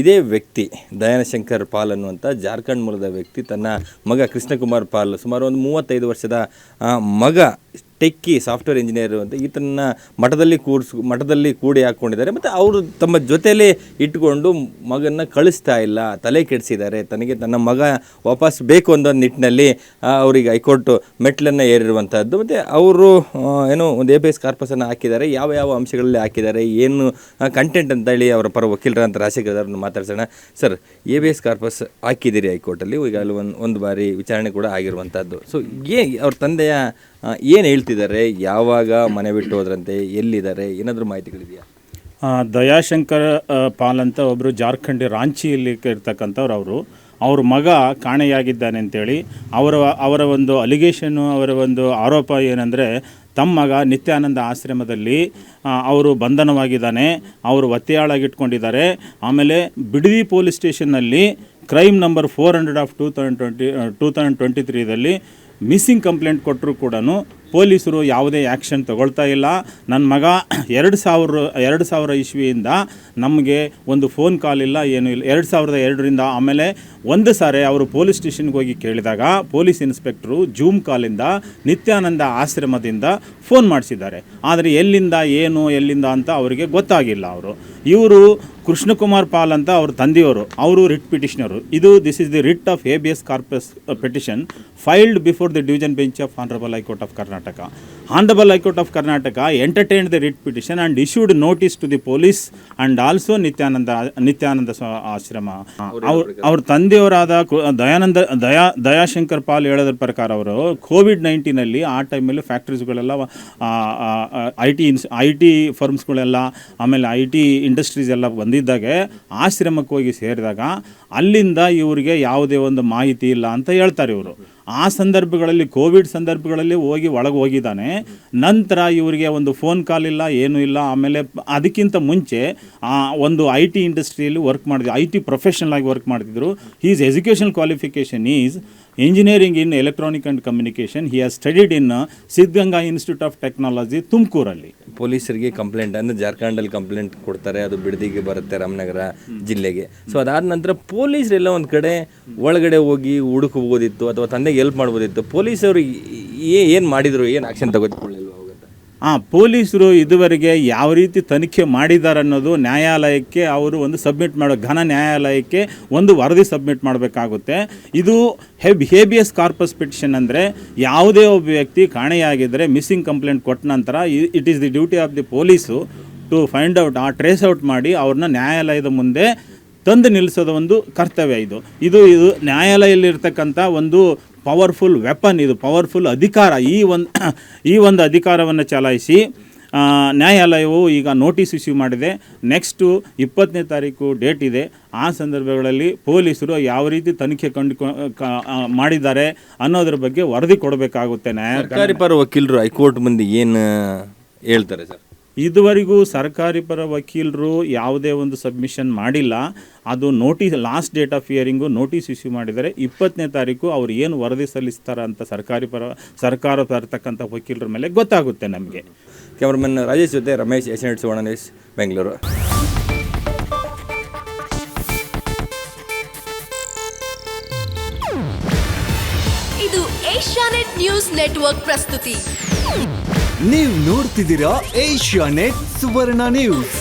ಇದೇ ವ್ಯಕ್ತಿ ದಯಾನಶಂಕರ್ ಪಾಲ್ ಅನ್ನುವಂಥ ಜಾರ್ಖಂಡ್ ಮೂಲದ ವ್ಯಕ್ತಿ ತನ್ನ ಮಗ ಕೃಷ್ಣಕುಮಾರ್ ಪಾಲ್ ಸುಮಾರು ಒಂದು 35 ವರ್ಷದ ಮಗ ಟೆಕ್ಕಿ ಸಾಫ್ಟ್ವೇರ್ ಇಂಜಿನಿಯರ್ ಅಂತ ಈತನ ಮಠದಲ್ಲಿ ಕೂಡಿ ಹಾಕ್ಕೊಂಡಿದ್ದಾರೆ. ಮತ್ತು ಅವರು ತಮ್ಮ ಜೊತೆಯಲ್ಲಿ ಇಟ್ಕೊಂಡು ಮಗನ ಕಳಿಸ್ತಾ ಇಲ್ಲ, ತಲೆ ಕೆಡಿಸಿದ್ದಾರೆ. ತನ್ನ ಮಗ ವಾಪಸ್ ಬೇಕು ಅನ್ನೋ ನಿಟ್ಟಿನಲ್ಲಿ ಅವರಿಗೆ ಹೈಕೋರ್ಟ್ ಮೆಟ್ಲನ್ನು ಏರಿರುವಂಥದ್ದು. ಮತ್ತು ಅವರು ಏನೋ ಒಂದು ABS ಕಾರ್ಪಸನ್ನು ಹಾಕಿದ್ದಾರೆ. ಯಾವ ಅಂಶಗಳಲ್ಲಿ ಹಾಕಿದ್ದಾರೆ, ಏನು ಕಂಟೆಂಟ್ ಅಂತೇಳಿ ಅವರ ಪರ ವಕೀಲರಂತ ರಾಜಶೇಖರನ್ನು ಮಾತಾಡ್ಸೋಣ. ಸರ್, ABS ಕಾರ್ಪಸ್ ಹಾಕಿದ್ದೀರಿ ಹೈಕೋರ್ಟಲ್ಲಿ, ಈಗ ಅಲ್ಲಿ ಒಂದು ಬಾರಿ ವಿಚಾರಣೆ ಕೂಡ ಆಗಿರುವಂಥದ್ದು. ಸೊ ಅವ್ರ ತಂದೆಯ ಏನು ಹೇಳ್ತಿದ್ದಾರೆ, ಯಾವಾಗ ಮನೆ ಬಿಟ್ಟು ಹೋದ್ರಂತೆ, ಎಲ್ಲಿದ್ದಾರೆ, ಏನಾದರೂ ಮಾಹಿತಿಗಳಿದೆಯಾ? ದಯಾಶಂಕರ್ ಪಾಲ್ ಅಂತ ಒಬ್ಬರು ಜಾರ್ಖಂಡ್ ರಾಂಚಿಯಲ್ಲಿ ಇರ್ತಕ್ಕಂಥವ್ರು. ಅವ್ರ ಮಗ ಕಾಣೆಯಾಗಿದ್ದಾನೆ ಅಂತೇಳಿ ಅವರ ಒಂದು ಅಲಿಗೇಷನ್ನು, ಅವರ ಒಂದು ಆರೋಪ ಏನಂದರೆ, ತಮ್ಮ ಮಗ ನಿತ್ಯಾನಂದ ಆಶ್ರಮದಲ್ಲಿ ಅವರು ಬಂಧನವಾಗಿದ್ದಾನೆ, ಅವರು ಒತ್ತೆಯಾಳಾಗಿಟ್ಕೊಂಡಿದ್ದಾರೆ. ಆಮೇಲೆ ಬಿಡದಿ ಪೊಲೀಸ್ ಸ್ಟೇಷನ್ನಲ್ಲಿ ಕ್ರೈಮ್ ನಂಬರ್ 400/2023ದಲ್ಲಿ ಮಿಸ್ಸಿಂಗ್ ಕಂಪ್ಲೇಂಟ್ ಕೊಟ್ಟರು ಕೂಡ ಪೊಲೀಸರು ಯಾವುದೇ ಆ್ಯಕ್ಷನ್ ತಗೊಳ್ತಾ ಇಲ್ಲ. ನನ್ನ ಮಗ 2000 ಇಸ್ವಿಯಿಂದ ನಮಗೆ ಒಂದು ಫೋನ್ ಕಾಲ್ ಇಲ್ಲ, ಏನೂ ಇಲ್ಲ. 2002ರಿಂದ ಆಮೇಲೆ ಒಂದು ಸಾರಿ ಅವರು ಪೊಲೀಸ್ ಸ್ಟೇಷನ್ಗೆ ಹೋಗಿ ಕೇಳಿದಾಗ ಪೊಲೀಸ್ ಇನ್ಸ್ಪೆಕ್ಟ್ರು ಜೂಮ್ ಕಾಲಿಂದ ನಿತ್ಯಾನಂದ ಆಶ್ರಮದಿಂದ ಫೋನ್ ಮಾಡಿಸಿದ್ದಾರೆ. ಆದರೆ ಎಲ್ಲಿಂದ ಅಂತ ಅವರಿಗೆ ಗೊತ್ತಾಗಿಲ್ಲ. ಇವರು ಕೃಷ್ಣಕುಮಾರ್ ಪಾಲ್ ಅಂತ ಅವ್ರ ತಂದೆಯವರು, ಅವರು ರಿಟ್ ಪಿಟಿಷನರು. This is the writ of ABS corpus petition filed before the division bench of honourable high court of Karnataka. Honorable High Court of Karnataka entertained the writ petition and issued notice to the police and also Nityananda Ashrama. ಅವ್ರ ತಂದೆಯವರಾದ ದಯಾಶಂಕರ್ ಪಾಲ್ ಹೇಳೋದ್ರ ಪ್ರಕಾರ ಅವರು COVID-19ನಲ್ಲಿ ಆ ಟೈಮಲ್ಲಿ ಫ್ಯಾಕ್ಟ್ರೀಸ್ಗಳೆಲ್ಲ IT ಫರ್ಮ್ಸ್ಗಳೆಲ್ಲ ಆಮೇಲೆ IT industries ಎಲ್ಲ ಬಂದಿದ್ದಾಗೆ ಆಶ್ರಮಕ್ಕೆ ಹೋಗಿ ಸೇರಿದಾಗ ಅಲ್ಲಿಂದ ಇವರಿಗೆ ಯಾವುದೇ ಒಂದು ಮಾಹಿತಿ ಇಲ್ಲ ಅಂತ ಹೇಳ್ತಾರೆ ಇವರು. ಆ ಸಂದರ್ಭಗಳಲ್ಲಿ ಕೋವಿಡ್ ಸಂದರ್ಭಗಳಲ್ಲಿ ಒಳಗೆ ಹೋಗಿದ್ದಾನೆ. ನಂತರ ಇವರಿಗೆ ಒಂದು ಫೋನ್ ಕಾಲ್ ಇಲ್ಲ, ಏನೂ ಇಲ್ಲ. ಆಮೇಲೆ ಅದಕ್ಕಿಂತ ಮುಂಚೆ ಒಂದು IT ಇಂಡಸ್ಟ್ರಿಯಲ್ಲಿ ವರ್ಕ್ ಮಾಡಿದ್ರು, IT ಪ್ರೊಫೆಷನಲ್ ಆಗಿ ವರ್ಕ್ ಮಾಡ್ತಿದ್ರು. His educational qualification is engineering in electronic and communication. He has studied in Siddaganga institute of technology ತುಮಕೂರಲ್ಲಿ. ಪೊಲೀಸರಿಗೆ ಕಂಪ್ಲೇಂಟ್ ಅಂದರೆ ಜಾರ್ಖಂಡಲ್ಲಿ ಕಂಪ್ಲೇಂಟ್ ಕೊಡ್ತಾರೆ, ಅದು ಬಿಡದಿಗೆ ಬರುತ್ತೆ, ರಾಮನಗರ ಜಿಲ್ಲೆಗೆ. ಸೊ ಅದಾದ ನಂತರ ಪೊಲೀಸರೆಲ್ಲ ಒಂದು ಕಡೆ ಒಳಗಡೆ ಹೋಗಿ ಹುಡುಕಬೋದಿತ್ತು ಅಥವಾ ತಂದೆಗೆ ಹೆಲ್ಪ್ ಮಾಡ್ಬೋದಿತ್ತು. ಪೊಲೀಸರು ಏನು ಮಾಡಿದರು, ಏನು ಆ್ಯಕ್ಷನ್ ತೆಗೆದುಕೊಳ್ಳಿಲ್ವ? ಪೊಲೀಸರು ಇದುವರೆಗೆ ಯಾವ ರೀತಿ ತನಿಖೆ ಮಾಡಿದ್ದಾರೆ ಅನ್ನೋದು ನ್ಯಾಯಾಲಯಕ್ಕೆ ಅವರು ಒಂದು ಸಬ್ಮಿಟ್ ಘನ ನ್ಯಾಯಾಲಯಕ್ಕೆ ಒಂದು ವರದಿ ಸಬ್ಮಿಟ್ ಮಾಡಬೇಕಾಗುತ್ತೆ. ಇದು ಹೇಬಿಯಸ್ ಕಾರ್ಪಸ್ ಪಿಟಿಷನ್ ಅಂದರೆ ಯಾವುದೇ ಒಬ್ಬ ವ್ಯಕ್ತಿ ಕಾಣೆಯಾಗಿದ್ದರೆ ಮಿಸ್ಸಿಂಗ್ ಕಂಪ್ಲೇಂಟ್ ಕೊಟ್ಟ ನಂತರ it is the duty of the police to find out, trace out ಮಾಡಿ ಅವ್ರನ್ನ ನ್ಯಾಯಾಲಯದ ಮುಂದೆ ತಂದು ನಿಲ್ಲಿಸೋದು ಒಂದು ಕರ್ತವ್ಯ. ಇದು ನ್ಯಾಯಾಲಯದಲ್ಲಿರ್ತಕ್ಕಂಥ ಒಂದು ಪವರ್ಫುಲ್ ವೆಪನ್, ಇದು ಪವರ್ಫುಲ್ ಅಧಿಕಾರ. ಈ ಒಂದು ಅಧಿಕಾರವನ್ನು ಚಲಾಯಿಸಿ ನ್ಯಾಯಾಲಯವು ಈಗ ನೋಟಿಸ್ ಇಶ್ಯೂ ಮಾಡಿದೆ. ನೆಕ್ಸ್ಟು 20ನೇ ತಾರೀಕು ಡೇಟ್ ಇದೆ. ಆ ಸಂದರ್ಭಗಳಲ್ಲಿ ಪೊಲೀಸರು ಯಾವ ರೀತಿ ತನಿಖೆ ಮಾಡಿದ್ದಾರೆ ಅನ್ನೋದ್ರ ಬಗ್ಗೆ ವರದಿ ಕೊಡಬೇಕಾಗುತ್ತೆ. ಸರ್ಕಾರಿ ಪರ ವಕೀಲರು ಹೈಕೋರ್ಟ್ ಮುಂದೆ ಏನು ಹೇಳ್ತಾರೆ ಸರ್? ಇದುವರೆಗೂ ಸರ್ಕಾರಿ ಪರ ವಕೀಲರು ಯಾವುದೇ ಒಂದು ಸಬ್ಮಿಷನ್ ಮಾಡಿಲ್ಲ. ಅದು notice, last date of hearing notice issue ಮಾಡಿದ್ದಾರೆ. 20ನೇ ತಾರೀಕು ಅವ್ರು ಏನು ವರದಿ ಸಲ್ಲಿಸ್ತಾರೆ ಅಂತ ಸರ್ಕಾರ ತರ್ತಕ್ಕಂಥ ವಕೀಲರ ಮೇಲೆ ಗೊತ್ತಾಗುತ್ತೆ ನಮಗೆ. ಕ್ಯಾಮ್ರಾಮನ್ ರಾಜೇಶ್ ಜೊತೆ ರಮೇಶ್, ಏಷ್ಯಾನೆಟ್ ಸುವರ್ಣ ನ್ಯೂಸ್, ಬೆಂಗಳೂರು. ಇದು ಏಷ್ಯಾನೆಟ್ ನ್ಯೂಸ್ ನೆಟ್ವರ್ಕ್ ಪ್ರಸ್ತುತಿ. ನೀವು ನೋಡ್ತಿದ್ದೀರಾ ಏಷ್ಯಾನೆಟ್ ಸುವರ್ಣ ನ್ಯೂಸ್.